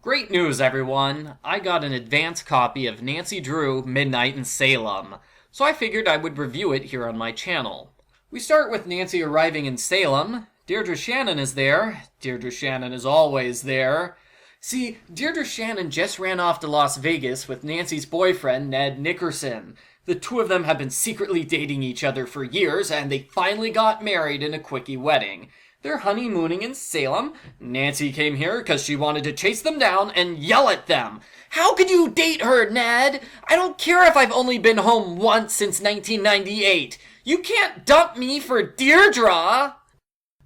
Great news, everyone! I got an advance copy of Nancy Drew, Midnight in Salem, so I figured I would review it here on my channel. We start with Nancy arriving in Salem. Deirdre Shannon is there. Deirdre Shannon is always there. See, Deirdre Shannon just ran off to Las Vegas with Nancy's boyfriend, Ned Nickerson. The two of them have been secretly dating each other for years, and they finally got married in a quickie wedding. They're honeymooning in Salem. Nancy came here because she wanted to chase them down and yell at them. How could you date her, Ned? I don't care if I've only been home once since 1998. You can't dump me for Deirdre!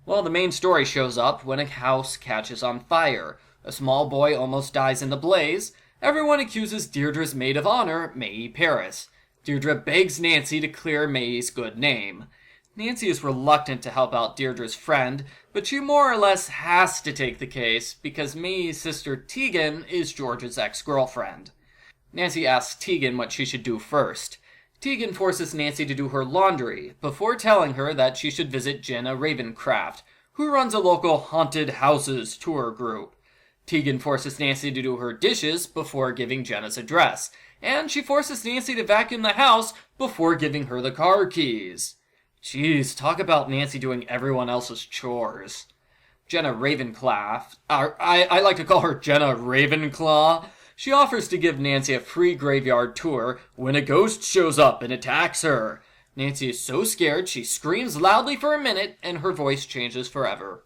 Well, the main story shows up when a house catches on fire. A small boy almost dies in the blaze. Everyone accuses Deirdre's maid of honor, Mae Paris. Deirdre begs Nancy to clear Mae's good name. Nancy is reluctant to help out Deirdre's friend, but she more or less has to take the case because Mae's sister Tegan is George's ex-girlfriend. Nancy asks Tegan what she should do first. Tegan forces Nancy to do her laundry before telling her that she should visit Jenna Ravencraft, who runs a local haunted houses tour group. Tegan forces Nancy to do her dishes before giving Jenna's address, and she forces Nancy to vacuum the house before giving her the car keys. Jeez, talk about Nancy doing everyone else's chores. Jenna Ravenclaw, I like to call her Jenna Ravenclaw, she offers to give Nancy a free graveyard tour when a ghost shows up and attacks her. Nancy is so scared she screams loudly for a minute and her voice changes forever.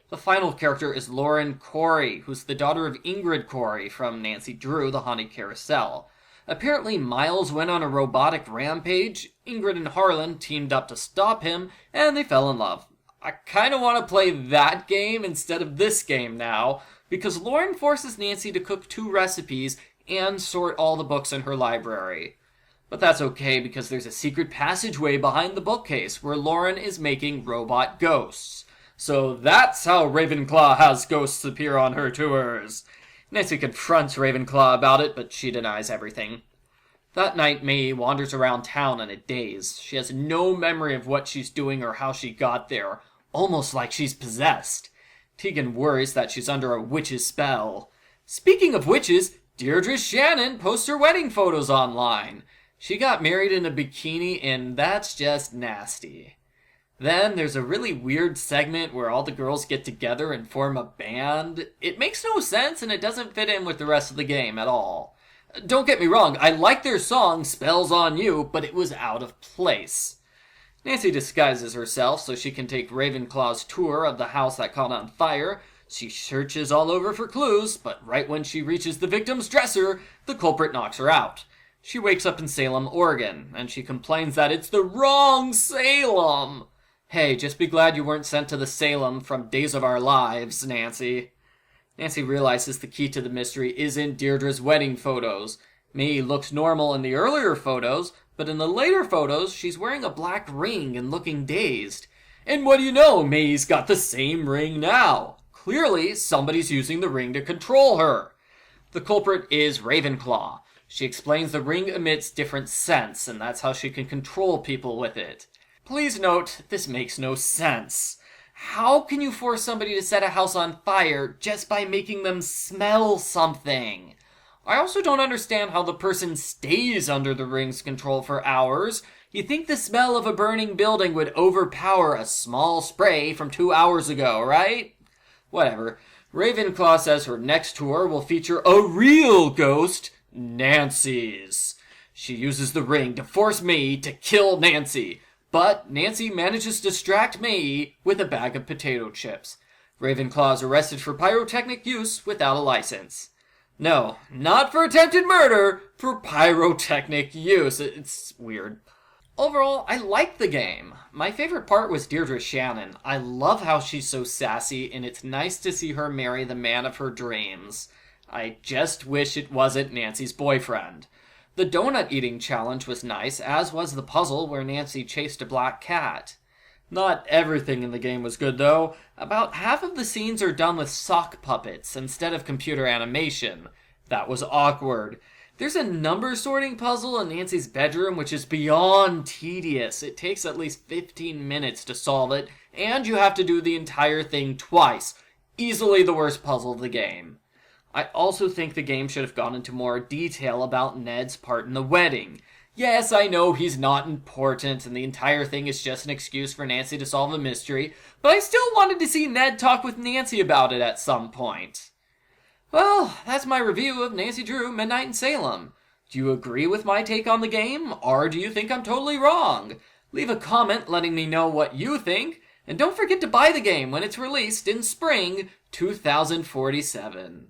The final character is Lauren Corey, who's the daughter of Ingrid Corey from Nancy Drew, The Haunted Carousel. Apparently, Miles went on a robotic rampage, Ingrid and Harlan teamed up to stop him, and they fell in love. I kinda want to play that game instead of this game now, because Lauren forces Nancy to cook 2 recipes and sort all the books in her library. But that's okay because there's a secret passageway behind the bookcase where Lauren is making robot ghosts. So that's how Ravenclaw has ghosts appear on her tours. Nancy confronts Ravenclaw about it, but she denies everything. That night, Mae wanders around town in a daze. She has no memory of what she's doing or how she got there, almost like she's possessed. Tegan worries that she's under a witch's spell. Speaking of witches, Deirdre Shannon posts her wedding photos online. She got married in a bikini, and that's just nasty. Then there's a really weird segment where all the girls get together and form a band. It makes no sense and it doesn't fit in with the rest of the game at all. Don't get me wrong, I like their song, Spells on You, but it was out of place. Nancy disguises herself so she can take Ravenclaw's tour of the house that caught on fire. She searches all over for clues, but right when she reaches the victim's dresser, the culprit knocks her out. She wakes up in Salem, Oregon, and she complains that it's the wrong Salem. Hey, just be glad you weren't sent to the Salem from Days of Our Lives, Nancy. Nancy realizes the key to the mystery is in Deirdre's wedding photos. Mae looks normal in the earlier photos, but in the later photos, she's wearing a black ring and looking dazed. And what do you know, Mae's got the same ring now. Clearly, somebody's using the ring to control her. The culprit is Ravenclaw. She explains the ring emits different scents, and that's how she can control people with it. Please note, this makes no sense. How can you force somebody to set a house on fire just by making them smell something? I also don't understand how the person stays under the ring's control for hours. You'd think the smell of a burning building would overpower a small spray from 2 hours ago, right? Whatever. Ravenclaw says her next tour will feature a real ghost, Nancy's. She uses the ring to force Mae to kill Nancy. But Nancy manages to distract Mae with a bag of potato chips. Ravenclaw is arrested for pyrotechnic use without a license. No, not for attempted murder, for pyrotechnic use. It's weird. Overall, I liked the game. My favorite part was Deirdre Shannon. I love how she's so sassy, and it's nice to see her marry the man of her dreams. I just wish it wasn't Nancy's boyfriend. The donut eating challenge was nice, as was the puzzle where Nancy chased a black cat. Not everything in the game was good though. About half of the scenes are done with sock puppets instead of computer animation. That was awkward. There's a number sorting puzzle in Nancy's bedroom which is beyond tedious. It takes at least 15 minutes to solve it, and you have to do the entire thing twice. Easily the worst puzzle of the game. I also think the game should have gone into more detail about Ned's part in the wedding. Yes, I know he's not important and the entire thing is just an excuse for Nancy to solve a mystery, but I still wanted to see Ned talk with Nancy about it at some point. Well, that's my review of Nancy Drew, Midnight in Salem. Do you agree with my take on the game, or do you think I'm totally wrong? Leave a comment letting me know what you think, and don't forget to buy the game when it's released in spring 2047.